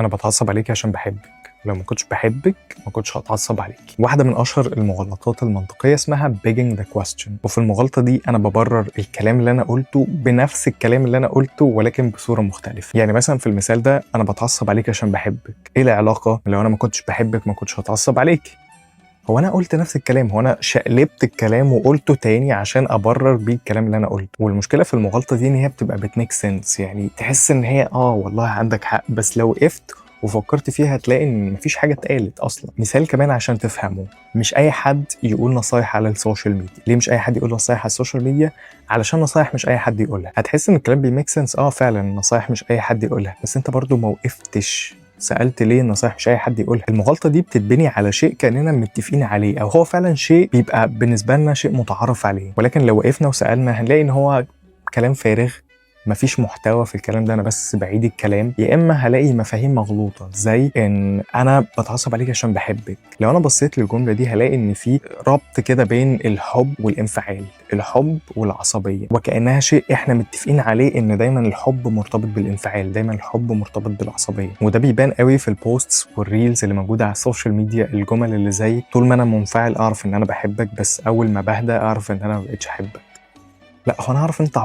انا بتعصب عليكي عشان بحبك، لو ما كنتش بحبك ما كنتش هتعصب عليكي. واحده من اشهر المغالطات المنطقيه اسمها begging the question، وفي المغالطه دي انا ببرر الكلام اللي انا قلته بنفس الكلام اللي انا قلته ولكن بصوره مختلفه. يعني مثلا في المثال ده انا بتعصب عليكي عشان بحبك، ايه العلاقه؟ لو انا ما كنتش بحبك ما كنتش هتعصب عليكي. هو انا قلت نفس الكلام، هو انا شقلبت الكلام وقلته تاني عشان ابرر بيه الكلام اللي انا قلته. والمشكله في المغالطه دي ان هي بتبقى بتميك سنس، يعني تحس ان هي والله عندك حق، بس لو وقفت وفكرت فيها هتلاقي ان مفيش حاجه اتقالت اصلا. مثال كمان عشان تفهمه، مش اي حد يقول نصايح على السوشيال ميديا. ليه مش اي حد يقول نصايح على السوشيال ميديا؟ علشان نصايح مش اي حد يقولها. هتحس ان الكلام بيميك سنس، فعلا النصايح مش اي حد يقولها، بس انت برضو ما وقفتش سألت ليه النصايح مش أي حد يقولها. المغالطة دي بتتبني على شيء كأننا متفقين عليه، أو هو فعلا شيء بيبقى بالنسبة لنا شيء متعارف عليه، ولكن لو وقفنا وسألنا هنلاقي إن هو كلام فارغ، مفيش محتوى في الكلام ده، انا بس بعيد الكلام. يا اما هلاقي مفاهيم مغلوطه، زي ان انا بتعصب عليك عشان بحبك. لو انا بصيت للجمله دي هلاقي ان في ربط كده بين الحب والانفعال، الحب والعصبيه، وكانها شيء احنا متفقين عليه، ان دايما الحب مرتبط بالانفعال، دايما الحب مرتبط بالعصبيه. وده بيبان قوي في البوستس والريلز اللي موجوده على السوشيال ميديا. الجمل اللي زي طول ما انا منفعل اعرف ان انا بحبك، بس اول ما بهدى اعرف ان انا ما بقتش احبك. لا، هو انا اعرف انت